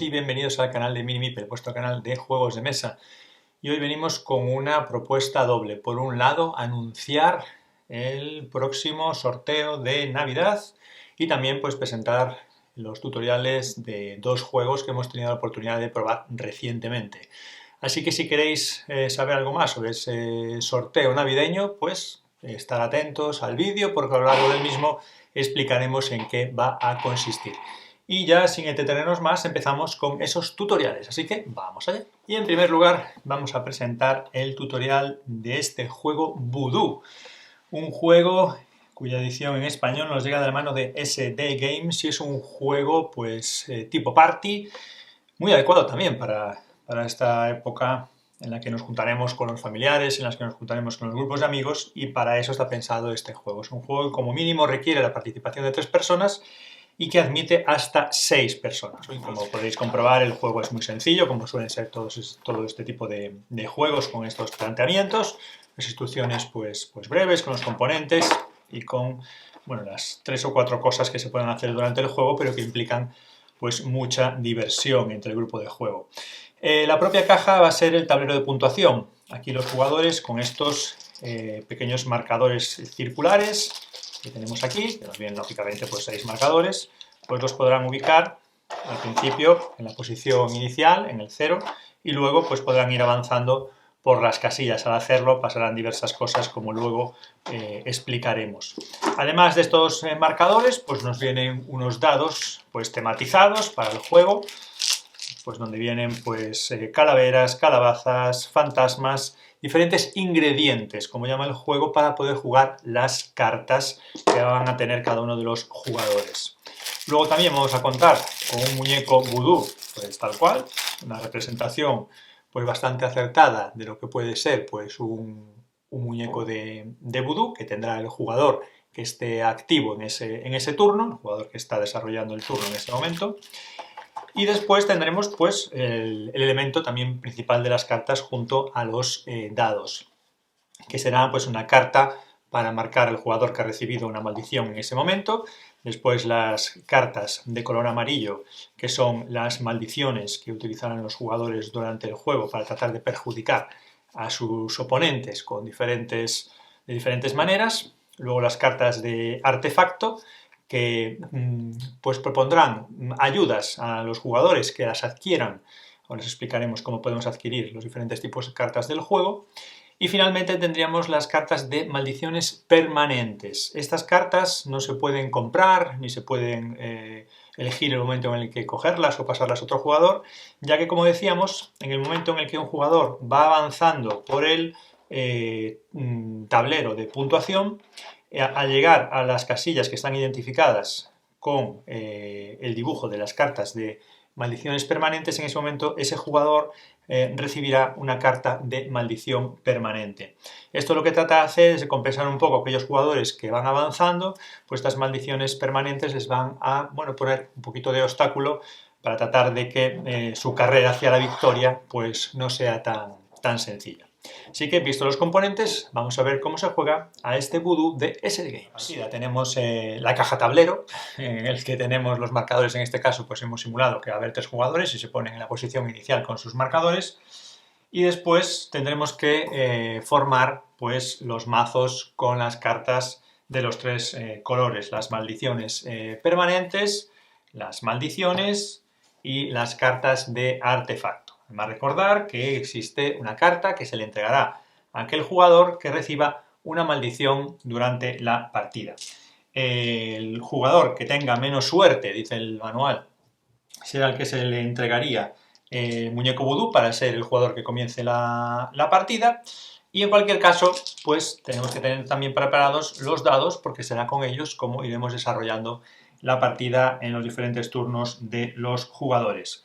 y bienvenidos al canal de Minimipel, vuestro canal de juegos de mesa. Y hoy venimos con una propuesta doble. Por un lado, anunciar el próximo sorteo de Navidad y también pues presentar los tutoriales de dos juegos que hemos tenido la oportunidad de probar recientemente. Así que si queréis saber algo más sobre ese sorteo navideño, pues estar atentos al vídeo porque a lo largo del mismo explicaremos en qué va a consistir. Y ya sin entretenernos más empezamos con esos tutoriales, así que vamos allá. Y en primer lugar vamos a presentar el tutorial de este juego Voodoo, un juego cuya edición en español nos llega de la mano de SD Games y es un juego pues tipo party, muy adecuado también para esta época en la que nos juntaremos con los familiares, en las que nos juntaremos con los grupos de amigos, y para eso está pensado este juego. Es un juego que como mínimo requiere la participación de 3 personas y que admite hasta 6 personas. Como podéis comprobar, el juego es muy sencillo, como suelen ser todo este tipo de juegos con estos planteamientos. Las instrucciones pues breves, con los componentes y con las 3 o 4 cosas que se pueden hacer durante el juego, pero que implican pues mucha diversión entre el grupo de juego. La propia caja va a ser el tablero de puntuación. Aquí los jugadores con estos pequeños marcadores circulares que tenemos aquí, que nos vienen lógicamente pues 6 marcadores, pues los podrán ubicar al principio en la posición inicial, en el 0, y luego pues podrán ir avanzando por las casillas. Al hacerlo pasarán diversas cosas como luego explicaremos. Además de estos marcadores, pues nos vienen unos dados pues tematizados para el juego, pues donde vienen pues calaveras, calabazas, fantasmas, diferentes ingredientes, como llama el juego, para poder jugar las cartas que van a tener cada uno de los jugadores. Luego también vamos a contar con un muñeco vudú, pues tal cual, una representación pues bastante acertada de lo que puede ser pues un muñeco de vudú que tendrá el jugador que esté activo en ese turno, el jugador que está desarrollando el turno en ese momento. Y después tendremos pues el elemento también principal de las cartas junto a los dados, que será pues una carta para marcar al jugador que ha recibido una maldición en ese momento. Después las cartas de color amarillo, que son las maldiciones que utilizarán los jugadores durante el juego para tratar de perjudicar a sus oponentes de diferentes maneras. Luego las cartas de artefacto, que pues propondrán ayudas a los jugadores que las adquieran. Ahora les explicaremos cómo podemos adquirir los diferentes tipos de cartas del juego. Y finalmente tendríamos las cartas de maldiciones permanentes. Estas cartas no se pueden comprar ni se pueden elegir el momento en el que cogerlas o pasarlas a otro jugador, ya que, como decíamos, en el momento en el que un jugador va avanzando por el tablero de puntuación, al llegar a las casillas que están identificadas con el dibujo de las cartas de maldiciones permanentes, en ese momento ese jugador recibirá una carta de maldición permanente. Esto lo que trata de hacer es de compensar un poco a aquellos jugadores que van avanzando, pues estas maldiciones permanentes les van a poner un poquito de obstáculo para tratar de que su carrera hacia la victoria pues no sea tan sencilla. Así que, visto los componentes, vamos a ver cómo se juega a este Voodoo de SD Games. Aquí ya tenemos la caja tablero, en el que tenemos los marcadores. En este caso pues hemos simulado que va a haber 3 jugadores y se ponen en la posición inicial con sus marcadores. Y después tendremos que formar pues los mazos con las cartas de los 3 colores, las maldiciones permanentes, las maldiciones y las cartas de artefacto. Además, recordar que existe una carta que se le entregará a aquel jugador que reciba una maldición durante la partida. El jugador que tenga menos suerte, dice el manual, será el que se le entregaría el muñeco vudú para ser el jugador que comience la partida. Y en cualquier caso, pues tenemos que tener también preparados los dados, porque será con ellos como iremos desarrollando la partida en los diferentes turnos de los jugadores.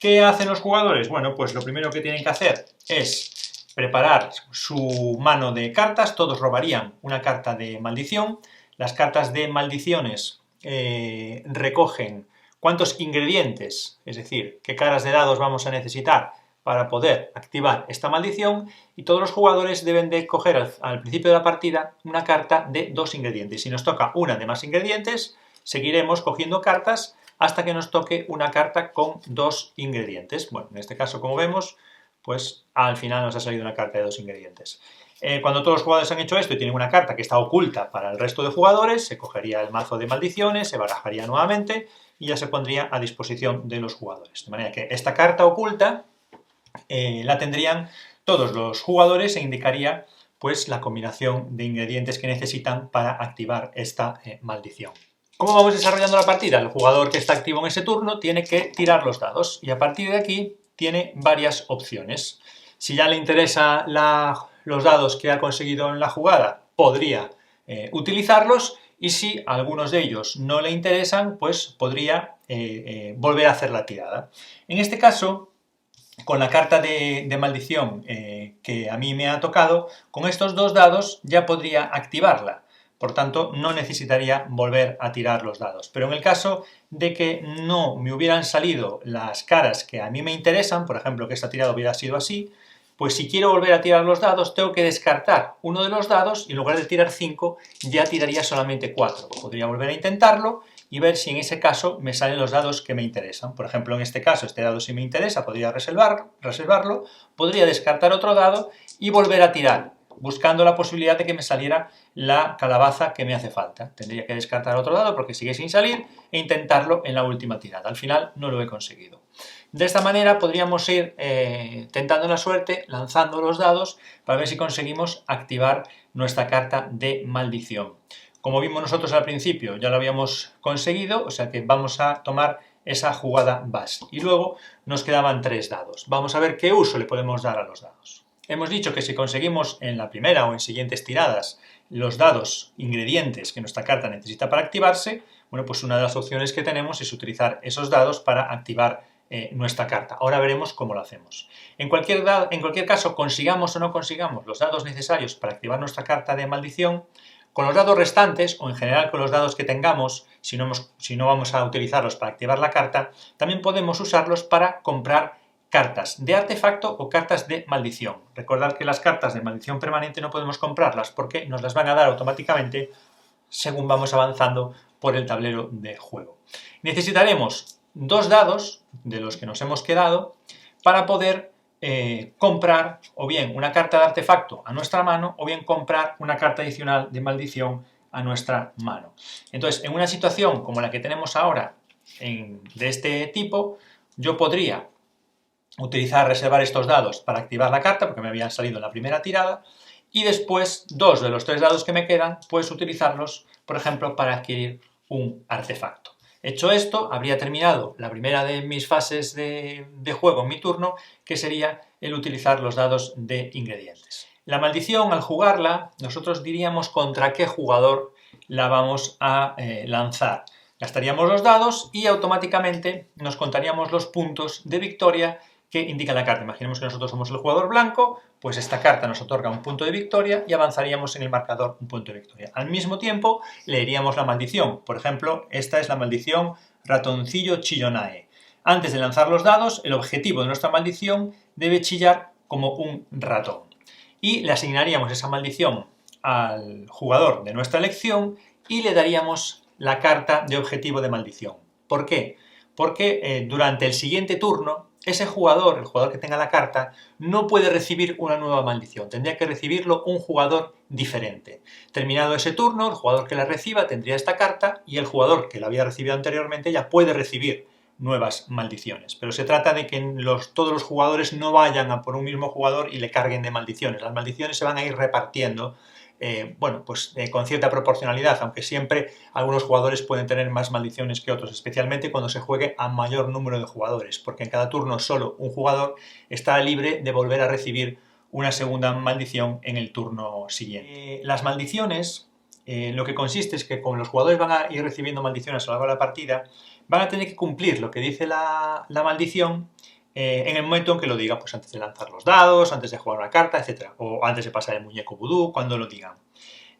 ¿Qué hacen los jugadores? Bueno, pues lo primero que tienen que hacer es preparar su mano de cartas. Todos robarían una carta de maldición. Las cartas de maldiciones recogen cuántos ingredientes, es decir, qué caras de dados vamos a necesitar para poder activar esta maldición, y todos los jugadores deben de coger al principio de la partida una carta de 2 ingredientes. Si nos toca una de más ingredientes, seguiremos cogiendo cartas hasta que nos toque una carta con 2 ingredientes. Bueno, en este caso, como vemos, pues al final nos ha salido una carta de 2 ingredientes. Cuando todos los jugadores han hecho esto y tienen una carta que está oculta para el resto de jugadores, se cogería el mazo de maldiciones, se barajaría nuevamente y ya se pondría a disposición de los jugadores. De manera que esta carta oculta la tendrían todos los jugadores e indicaría pues la combinación de ingredientes que necesitan para activar esta maldición. ¿Cómo vamos desarrollando la partida? El jugador que está activo en ese turno tiene que tirar los dados y a partir de aquí tiene varias opciones. Si ya le interesa los dados que ha conseguido en la jugada, podría utilizarlos, y si algunos de ellos no le interesan, pues podría volver a hacer la tirada. En este caso, con la carta de maldición que a mí me ha tocado, con estos 2 dados ya podría activarla. Por tanto, no necesitaría volver a tirar los dados. Pero en el caso de que no me hubieran salido las caras que a mí me interesan, por ejemplo, que esta tirada hubiera sido así, pues si quiero volver a tirar los dados, tengo que descartar uno de los dados y en lugar de tirar 5, ya tiraría solamente 4. Podría volver a intentarlo y ver si en ese caso me salen los dados que me interesan. Por ejemplo, en este caso, este dado si me interesa, podría reservarlo, podría descartar otro dado y volver a tirar, buscando la posibilidad de que me saliera la calabaza que me hace falta. Tendría que descartar otro dado porque sigue sin salir e intentarlo en la última tirada. Al final no lo he conseguido. De esta manera podríamos ir tentando la suerte, lanzando los dados para ver si conseguimos activar nuestra carta de maldición. Como vimos nosotros al principio, ya lo habíamos conseguido, o sea que vamos a tomar esa jugada base. Y luego nos quedaban 3 dados. Vamos a ver qué uso le podemos dar a los dados. Hemos dicho que si conseguimos en la primera o en siguientes tiradas los dados ingredientes que nuestra carta necesita para activarse, bueno, pues una de las opciones que tenemos es utilizar esos dados para activar nuestra carta. Ahora veremos cómo lo hacemos. En cualquier caso, consigamos o no consigamos los dados necesarios para activar nuestra carta de maldición, con los dados restantes, o en general con los dados que tengamos, si no vamos a utilizarlos para activar la carta, también podemos usarlos para comprar cartas de artefacto o cartas de maldición. Recordad que las cartas de maldición permanente no podemos comprarlas porque nos las van a dar automáticamente según vamos avanzando por el tablero de juego. Necesitaremos 2 dados de los que nos hemos quedado para poder comprar o bien una carta de artefacto a nuestra mano o bien comprar una carta adicional de maldición a nuestra mano. Entonces, en una situación como la que tenemos ahora de este tipo, yo podría reservar estos dados para activar la carta porque me habían salido en la primera tirada y después 2 de los 3 dados que me quedan, pues utilizarlos, por ejemplo, para adquirir un artefacto. Hecho esto, habría terminado la primera de mis fases de juego en mi turno, que sería el utilizar los dados de ingredientes. La maldición, al jugarla, nosotros diríamos contra qué jugador la vamos a lanzar. Gastaríamos los dados y automáticamente nos contaríamos los puntos de victoria que indica la carta. Imaginemos que nosotros somos el jugador blanco, pues esta carta nos otorga un punto de victoria y avanzaríamos en el marcador un punto de victoria. Al mismo tiempo, leeríamos la maldición. Por ejemplo, esta es la maldición Ratoncillo Chillonae. Antes de lanzar los dados, el objetivo de nuestra maldición debe chillar como un ratón. Y le asignaríamos esa maldición al jugador de nuestra elección y le daríamos la carta de objetivo de maldición. ¿Por qué? Porque durante el siguiente turno, ese jugador, el jugador que tenga la carta, no puede recibir una nueva maldición. Tendría que recibirlo un jugador diferente. Terminado ese turno, el jugador que la reciba tendría esta carta y el jugador que la había recibido anteriormente ya puede recibir nuevas maldiciones. Pero se trata de que todos los jugadores no vayan a por un mismo jugador y le carguen de maldiciones. Las maldiciones se van a ir repartiendo con cierta proporcionalidad, aunque siempre algunos jugadores pueden tener más maldiciones que otros, especialmente cuando se juegue a mayor número de jugadores, porque en cada turno solo un jugador está libre de volver a recibir una segunda maldición en el turno siguiente. Las maldiciones, lo que consiste es que como los jugadores van a ir recibiendo maldiciones a lo largo de la partida, van a tener que cumplir lo que dice la maldición en el momento en que lo diga, pues antes de lanzar los dados, antes de jugar una carta, etc. O antes de pasar el muñeco vudú, cuando lo digan.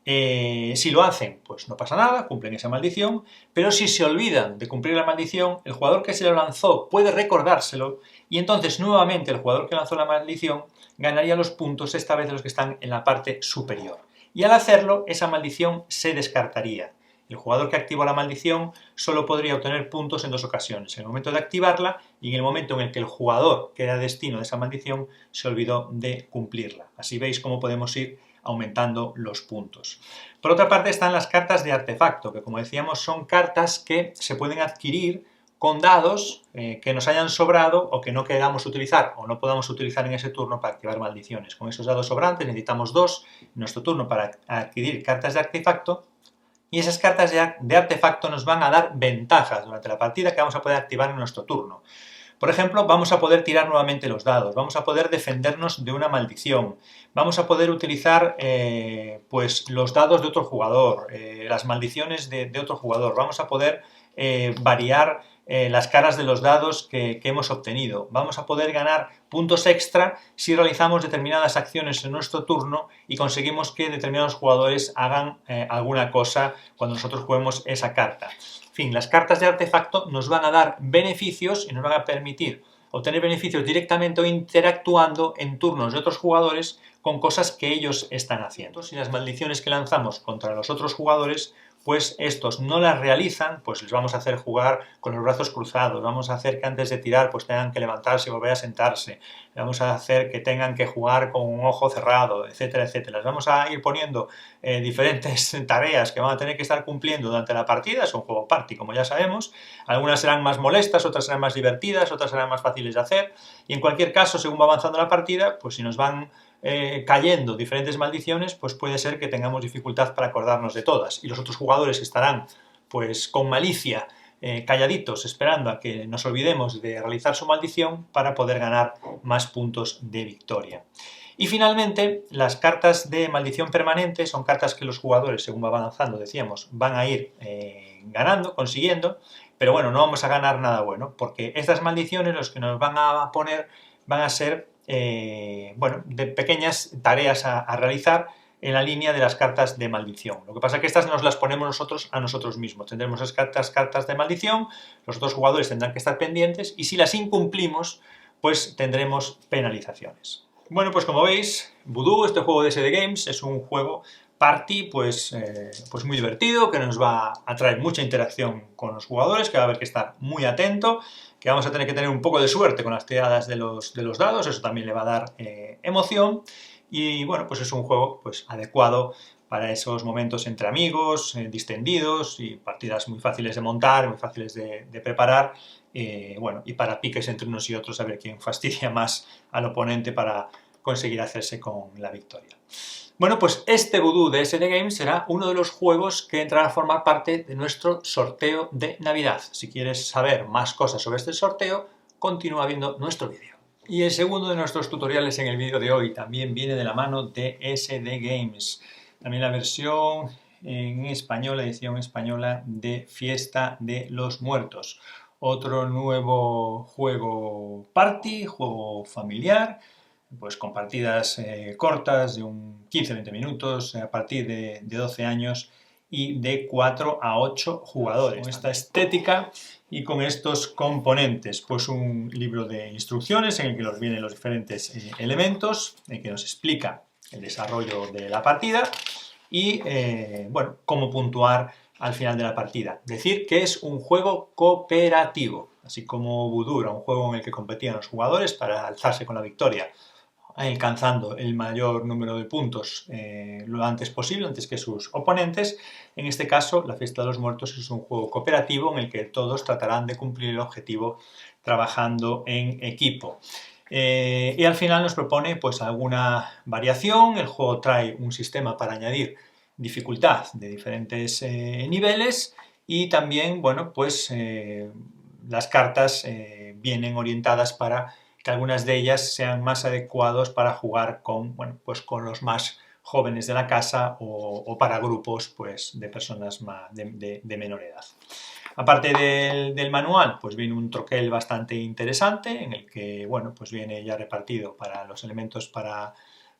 Si lo hacen, pues no pasa nada, cumplen esa maldición, pero si se olvidan de cumplir la maldición, el jugador que se lo lanzó puede recordárselo y entonces nuevamente el jugador que lanzó la maldición ganaría los puntos, esta vez los que están en la parte superior. Y al hacerlo, esa maldición se descartaría El jugador que activó la maldición solo podría obtener puntos en 2 ocasiones, en el momento de activarla y en el momento en el que el jugador que era destino de esa maldición se olvidó de cumplirla. Así veis cómo podemos ir aumentando los puntos. Por otra parte están las cartas de artefacto, que como decíamos son cartas que se pueden adquirir con dados que nos hayan sobrado o que no queramos utilizar o no podamos utilizar en ese turno para activar maldiciones. Con esos dados sobrantes necesitamos 2 en nuestro turno para adquirir cartas de artefacto, y esas cartas de artefacto nos van a dar ventajas durante la partida que vamos a poder activar en nuestro turno. Por ejemplo, vamos a poder tirar nuevamente los dados, vamos a poder defendernos de una maldición, vamos a poder utilizar pues los dados de otro jugador, las maldiciones de otro jugador, vamos a poder variar las caras de los dados que hemos obtenido, vamos a poder ganar puntos extra si realizamos determinadas acciones en nuestro turno y conseguimos que determinados jugadores hagan alguna cosa cuando nosotros juguemos esa carta. En fin, las cartas de artefacto nos van a dar beneficios y nos van a permitir obtener beneficios directamente o interactuando en turnos de otros jugadores con cosas que ellos están haciendo. Si las maldiciones que lanzamos contra los otros jugadores, pues estos no las realizan, pues les vamos a hacer jugar con los brazos cruzados, vamos a hacer que antes de tirar pues tengan que levantarse y volver a sentarse, vamos a hacer que tengan que jugar con un ojo cerrado, etcétera, etcétera. Les vamos a ir poniendo diferentes tareas que van a tener que estar cumpliendo durante la partida. Es un juego party, como ya sabemos. Algunas serán más molestas, otras serán más divertidas, otras serán más fáciles de hacer, y en cualquier caso, según va avanzando la partida, pues si nos van cayendo diferentes maldiciones, pues puede ser que tengamos dificultad para acordarnos de todas, y los otros jugadores estarán pues con malicia calladitos esperando a que nos olvidemos de realizar su maldición para poder ganar más puntos de victoria. Y finalmente, las cartas de maldición permanente son cartas que los jugadores, según va avanzando, decíamos, van a ir ganando, consiguiendo, pero bueno, no vamos a ganar nada bueno, porque estas maldiciones los que nos van a poner van a ser bueno, de pequeñas tareas a realizar en la línea de las cartas de maldición. Lo que pasa es que estas nos las ponemos nosotros a nosotros mismos. Tendremos esas cartas de maldición, los otros jugadores tendrán que estar pendientes y si las incumplimos, pues tendremos penalizaciones. Bueno, pues como veis, Voodoo, este juego de SD Games, es un juego party pues muy divertido, que nos va a traer mucha interacción con los jugadores, que va a haber que estar muy atento, que vamos a tener que tener un poco de suerte con las tiradas de los dados, eso también le va a dar emoción, y bueno, pues es un juego pues adecuado para esos momentos entre amigos, distendidos, y partidas muy fáciles de montar, muy fáciles de preparar, bueno, y para piques entre unos y otros a ver quién fastidia más al oponente para conseguir hacerse con la victoria. Bueno, pues este Voodoo de SD Games será uno de los juegos que entrará a formar parte de nuestro sorteo de Navidad. Si quieres saber más cosas sobre este sorteo, continúa viendo nuestro vídeo. Y el segundo de nuestros tutoriales en el vídeo de hoy también viene de la mano de SD Games. También la versión en español, la edición española de Fiesta de los Muertos. Otro nuevo juego party, juego familiar, pues con partidas cortas de un 15-20 minutos a partir de 12 años y de 4 a 8 jugadores. Con esta estética y con estos componentes, pues un libro de instrucciones en el que nos vienen los diferentes elementos, en que nos explica el desarrollo de la partida y bueno, cómo puntuar al final de la partida. Decir que es un juego cooperativo, así como Voodoo era un juego en el que competían los jugadores para alzarse con la victoria, alcanzando el mayor número de puntos lo antes posible, antes que sus oponentes. En este caso, la Fiesta de los Muertos es un juego cooperativo en el que todos tratarán de cumplir el objetivo trabajando en equipo. Y al final nos propone pues alguna variación. El juego trae un sistema para añadir dificultad de diferentes niveles y también, bueno, pues las cartas vienen orientadas para que algunas de ellas sean más adecuados para jugar con, bueno, pues con los más jóvenes de la casa o para grupos pues, de personas de menor edad. Aparte del manual, pues viene un troquel bastante interesante en el que, bueno, pues viene ya repartido para los elementos para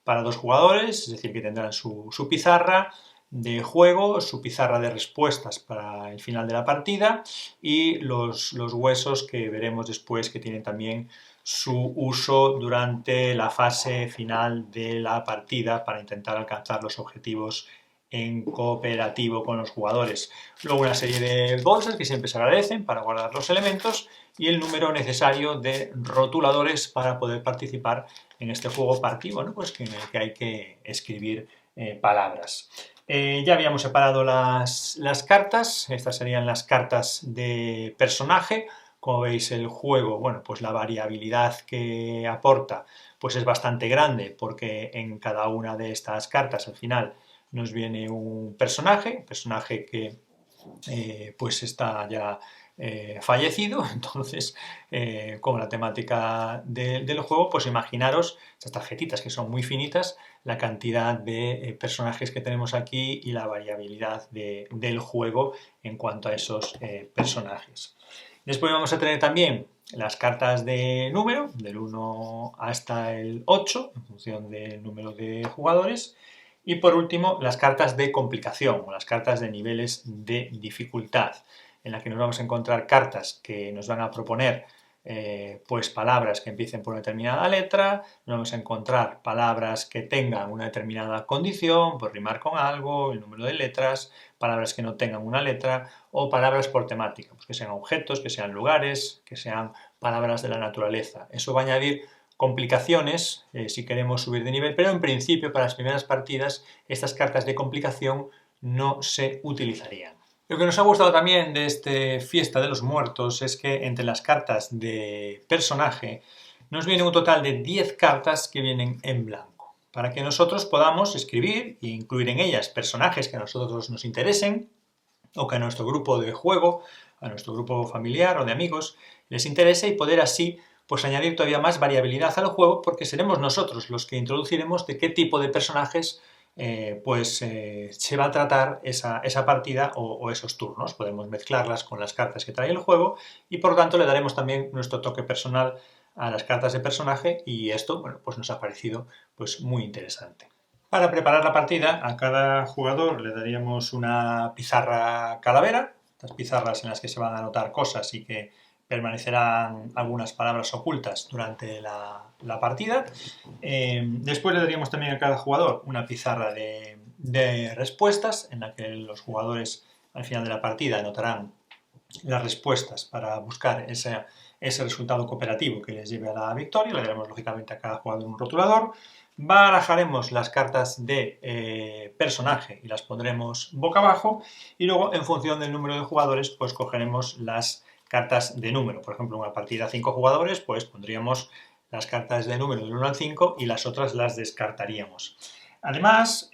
2 jugadores, es decir, que tendrán su pizarra de juego, su pizarra de respuestas para el final de la partida y los huesos que veremos después que tienen también su uso durante la fase final de la partida para intentar alcanzar los objetivos en cooperativo con los jugadores. Luego una serie de bolsas que siempre se agradecen para guardar los elementos y el número necesario de rotuladores para poder participar en este juego partido, bueno, pues en el que hay que escribir palabras. Ya habíamos separado las cartas, estas serían las cartas de personaje. Como veis, el juego, bueno, pues la variabilidad que aporta pues es bastante grande, porque en cada una de estas cartas al final nos viene un personaje que pues está ya fallecido. Entonces, con la temática del juego, pues imaginaros estas tarjetitas que son muy finitas, la cantidad de personajes que tenemos aquí y la variabilidad del juego en cuanto a esos personajes. Después vamos a tener también las cartas de número, del 1 hasta el 8, en función del número de jugadores. Y por último, las cartas de complicación o las cartas de niveles de dificultad, en la que nos vamos a encontrar cartas que nos van a proponer pues palabras que empiecen por una determinada letra, nos vamos a encontrar palabras que tengan una determinada condición, por rimar con algo, el número de letras, palabras que no tengan una letra o palabras por temática, pues que sean objetos, que sean lugares, que sean palabras de la naturaleza. Eso va a añadir complicaciones si queremos subir de nivel, pero en principio para las primeras partidas estas cartas de complicación no se utilizarían. Lo que nos ha gustado también de este Fiesta de los Muertos es que entre las cartas de personaje nos viene un total de 10 cartas que vienen en blanco, para que nosotros podamos escribir e incluir en ellas personajes que a nosotros nos interesen o que a nuestro grupo de juego, a nuestro grupo familiar o de amigos les interese, y poder así pues añadir todavía más variabilidad al juego, porque seremos nosotros los que introduciremos de qué tipo de personajes se va a tratar esa partida o esos turnos. Podemos mezclarlas con las cartas que trae el juego y por lo tanto le daremos también nuestro toque personal a las cartas de personaje, y esto, bueno, pues nos ha parecido pues muy interesante. Para preparar la partida, a cada jugador le daríamos una pizarra calavera, estas pizarras en las que se van a anotar cosas y que permanecerán algunas palabras ocultas durante la partida. Después le daríamos también a cada jugador una pizarra de respuestas, en la que los jugadores al final de la partida anotarán las respuestas para buscar ese resultado cooperativo que les lleve a la victoria. Le daremos lógicamente a cada jugador un rotulador. Barajaremos las cartas de personaje y las pondremos boca abajo, y luego en función del número de jugadores pues cogeremos las cartas de número. Por ejemplo, en una partida a 5 jugadores pues pondríamos las cartas de número del 1 al 5 y las otras las descartaríamos. Además,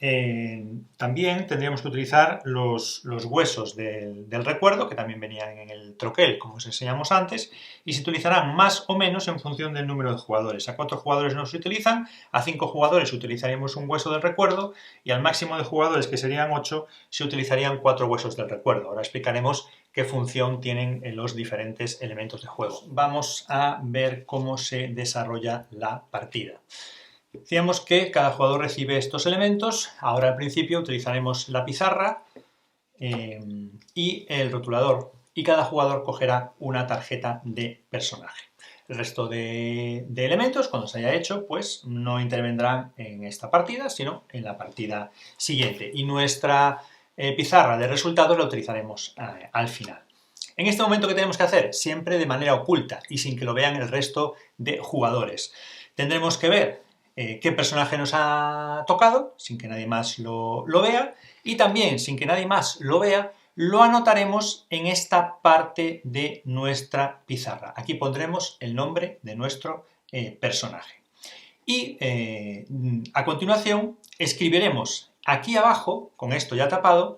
también tendríamos que utilizar los huesos del recuerdo, que también venían en el troquel, como os enseñamos antes, y se utilizarán más o menos en función del número de jugadores. A 4 jugadores no se utilizan, a 5 jugadores utilizaríamos un hueso del recuerdo, y al máximo de jugadores, que serían 8, se utilizarían 4 huesos del recuerdo. Ahora explicaremos qué función tienen los diferentes elementos de juego. Vamos a ver cómo se desarrolla la partida. Decíamos que cada jugador recibe estos elementos. Ahora al principio utilizaremos la pizarra y el rotulador, y cada jugador cogerá una tarjeta de personaje. El resto de elementos, cuando se haya hecho, pues no intervendrán en esta partida, sino en la partida siguiente. Y nuestra pizarra de resultados la utilizaremos al final. En este momento, ¿qué tenemos que hacer? Siempre de manera oculta y sin que lo vean el resto de jugadores. Tendremos que ver qué personaje nos ha tocado, sin que nadie más lo vea, y también sin que nadie más lo vea, lo anotaremos en esta parte de nuestra pizarra. Aquí pondremos el nombre de nuestro personaje. Y a continuación escribiremos aquí abajo, con esto ya tapado,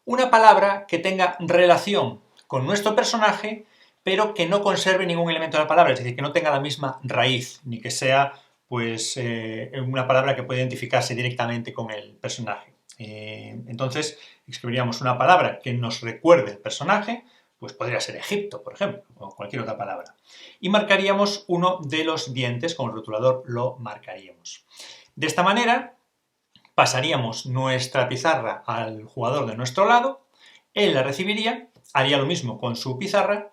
una palabra que tenga relación con nuestro personaje, pero que no conserve ningún elemento de la palabra, es decir, que no tenga la misma raíz, ni que sea pues una palabra que puede identificarse directamente con el personaje. Entonces, escribiríamos una palabra que nos recuerde el personaje, pues podría ser Egipto, por ejemplo, o cualquier otra palabra. Y marcaríamos uno de los dientes, con el rotulador lo marcaríamos. De esta manera, pasaríamos nuestra pizarra al jugador de nuestro lado, él la recibiría, haría lo mismo con su pizarra,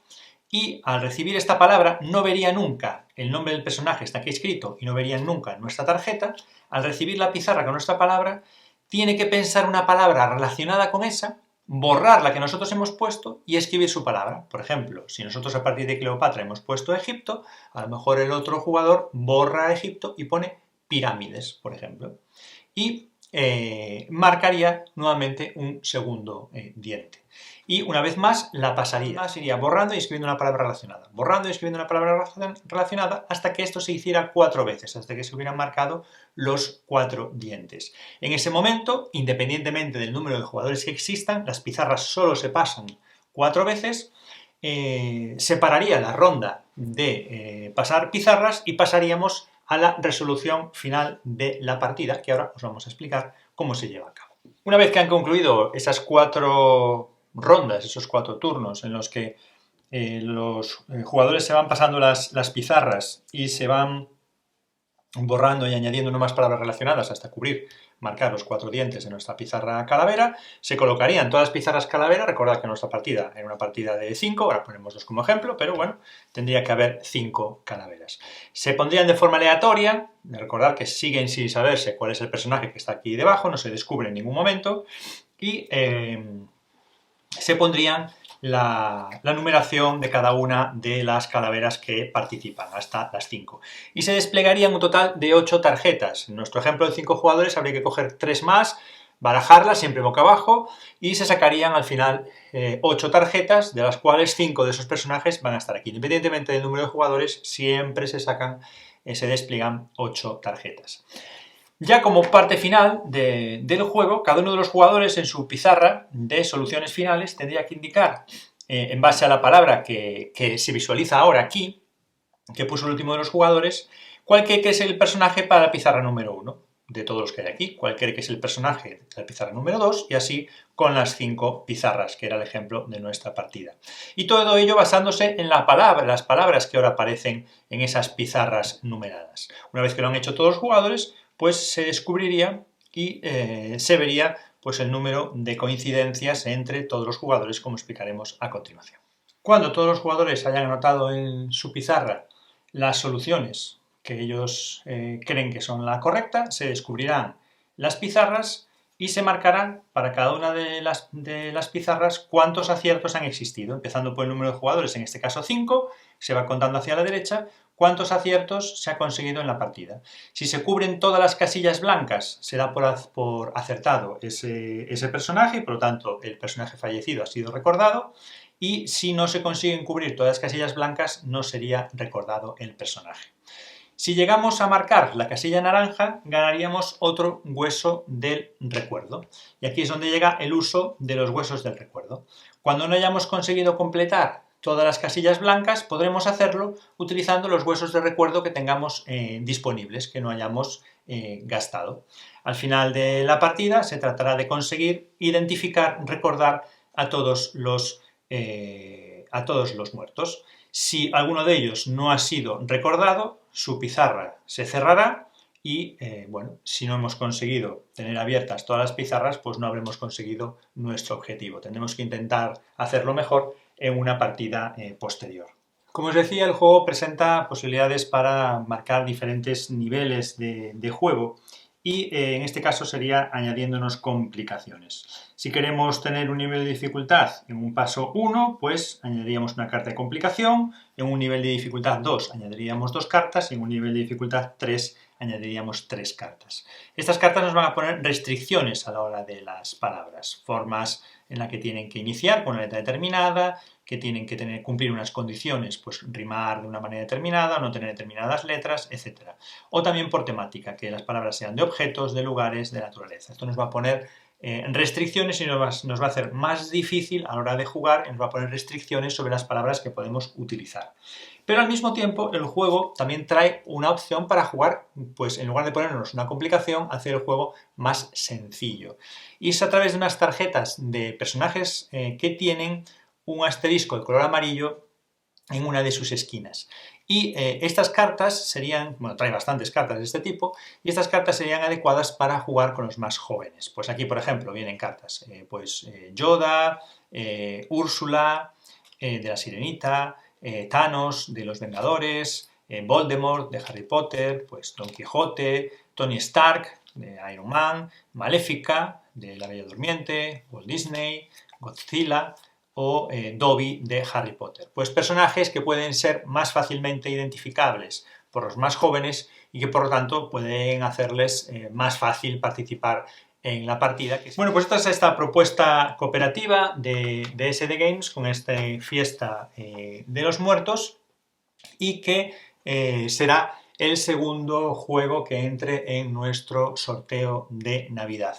y al recibir esta palabra no vería nunca el nombre del personaje, está aquí escrito, y no vería nunca nuestra tarjeta. Al recibir la pizarra con nuestra palabra, tiene que pensar una palabra relacionada con esa, borrar la que nosotros hemos puesto y escribir su palabra. Por ejemplo, si nosotros a partir de Cleopatra hemos puesto Egipto, a lo mejor el otro jugador borra Egipto y pone pirámides, por ejemplo. Y marcaría nuevamente un segundo diente. Y una vez más la pasaría. Iría borrando y escribiendo una palabra relacionada. Borrando y escribiendo una palabra relacionada hasta que esto se hiciera 4 veces, hasta que se hubieran marcado los 4 dientes. En ese momento, independientemente del número de jugadores que existan, las pizarras solo se pasan 4 veces. Separaría la ronda de pasar pizarras y pasaríamos a la resolución final de la partida, que ahora os vamos a explicar cómo se lleva a cabo. Una vez que han concluido esas 4 rondas, esos 4 turnos en los que los jugadores se van pasando las pizarras y se van borrando y añadiendo nuevas palabras relacionadas hasta cubrir, marcar los 4 dientes de nuestra pizarra calavera, se colocarían todas las pizarras calavera. Recordad que nuestra partida era una partida de 5, ahora ponemos 2 como ejemplo, pero bueno, tendría que haber 5 calaveras. Se pondrían de forma aleatoria, recordad que siguen sin saberse cuál es el personaje que está aquí debajo, no se descubre en ningún momento, y se pondrían la numeración de cada una de las calaveras que participan, hasta las 5. Y se desplegarían un total de 8 tarjetas. En nuestro ejemplo de 5 jugadores habría que coger 3 más, barajarlas siempre boca abajo y se sacarían al final 8 tarjetas, de las cuales 5 de esos personajes van a estar aquí. Independientemente del número de jugadores, siempre se despliegan 8 tarjetas. Ya como parte final del juego, cada uno de los jugadores en su pizarra de soluciones finales tendría que indicar, en base a la palabra que se visualiza ahora aquí, que puso el último de los jugadores, cuál cree que es el personaje para la pizarra número 1 de todos los que hay aquí, cuál cree que es el personaje de la pizarra número 2, y así con las 5 pizarras, que era el ejemplo de nuestra partida. Y todo ello basándose en las palabras que ahora aparecen en esas pizarras numeradas. Una vez que lo han hecho todos los jugadores, pues se descubriría y se vería pues el número de coincidencias entre todos los jugadores, como explicaremos a continuación. Cuando todos los jugadores hayan anotado en su pizarra las soluciones que ellos creen que son la correcta, se descubrirán las pizarras y se marcarán para cada una de las pizarras cuántos aciertos han existido, empezando por el número de jugadores, en este caso 5, se va contando hacia la derecha cuántos aciertos se ha conseguido en la partida. Si se cubren todas las casillas blancas, se da por acertado ese personaje, y por lo tanto el personaje fallecido ha sido recordado, y si no se consiguen cubrir todas las casillas blancas, no sería recordado el personaje. Si llegamos a marcar la casilla naranja, ganaríamos otro hueso del recuerdo. Y aquí es donde llega el uso de los huesos del recuerdo. Cuando no hayamos conseguido completar todas las casillas blancas, podremos hacerlo utilizando los huesos de recuerdo que tengamos disponibles, que no hayamos gastado. Al final de la partida se tratará de conseguir identificar, recordar a todos los muertos. Si alguno de ellos no ha sido recordado, su pizarra se cerrará y, bueno, si no hemos conseguido tener abiertas todas las pizarras, pues no habremos conseguido nuestro objetivo. Tendremos que intentar hacerlo mejor en una partida posterior. Como os decía, el juego presenta posibilidades para marcar diferentes niveles de juego y en este caso sería añadiéndonos complicaciones. Si queremos tener un nivel de dificultad en un paso 1, pues añadiríamos una carta de complicación, en un nivel de dificultad 2 añadiríamos 2 cartas y en un nivel de dificultad 3 añadiríamos 3 cartas. Estas cartas nos van a poner restricciones a la hora de las palabras, formas en las que tienen que iniciar con una letra determinada, que tienen que cumplir unas condiciones, pues rimar de una manera determinada, no tener determinadas letras, etc. O también por temática, que las palabras sean de objetos, de lugares, de naturaleza. Esto nos va a poner restricciones y nos va a hacer más difícil a la hora de jugar, y nos va a poner restricciones sobre las palabras que podemos utilizar. Pero al mismo tiempo el juego también trae una opción para jugar, pues en lugar de ponernos una complicación, hacer el juego más sencillo. Y es a través de unas tarjetas de personajes que tienen un asterisco de color amarillo en una de sus esquinas. Y estas cartas serían, bueno, trae bastantes cartas de este tipo, y estas cartas serían adecuadas para jugar con los más jóvenes. Pues aquí, por ejemplo, vienen cartas, Yoda, Úrsula, de la Sirenita, Thanos, de los Vengadores, Voldemort, de Harry Potter, pues Don Quijote, Tony Stark, de Iron Man, Maléfica, de La Bella Durmiente, Walt Disney, Godzilla o Dobby de Harry Potter. Pues personajes que pueden ser más fácilmente identificables por los más jóvenes y que por lo tanto pueden hacerles más fácil participar en la partida. Bueno, pues esta es esta propuesta cooperativa de SD Games con esta fiesta de los muertos y que será el segundo juego que entre en nuestro sorteo de Navidad.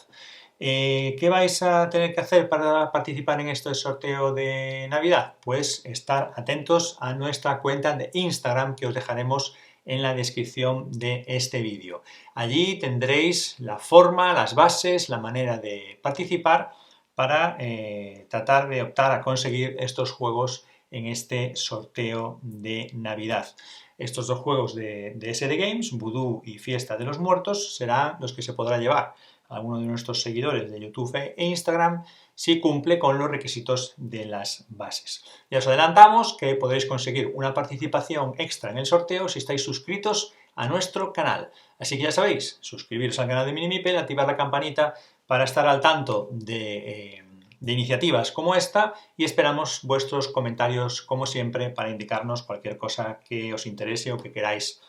¿Qué vais a tener que hacer para participar en este sorteo de Navidad? Pues estar atentos a nuestra cuenta de Instagram que os dejaremos en la descripción de este vídeo. Allí tendréis la forma, las bases, la manera de participar para tratar de optar a conseguir estos juegos en este sorteo de Navidad. Estos dos juegos de SD Games, Voodoo y Fiesta de los Muertos, serán los que se podrá llevar a alguno de nuestros seguidores de YouTube e Instagram si cumple con los requisitos de las bases. Ya os adelantamos que podréis conseguir una participación extra en el sorteo si estáis suscritos a nuestro canal. Así que ya sabéis, suscribiros al canal de Minimipel, activar la campanita para estar al tanto de iniciativas como esta y esperamos vuestros comentarios como siempre para indicarnos cualquier cosa que os interese o que queráis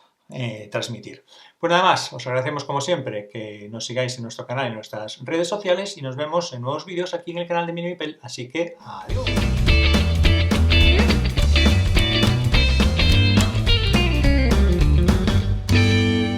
transmitir. Pues nada más, os agradecemos como siempre que nos sigáis en nuestro canal y en nuestras redes sociales y nos vemos en nuevos vídeos aquí en el canal de Minimipel, así que adiós.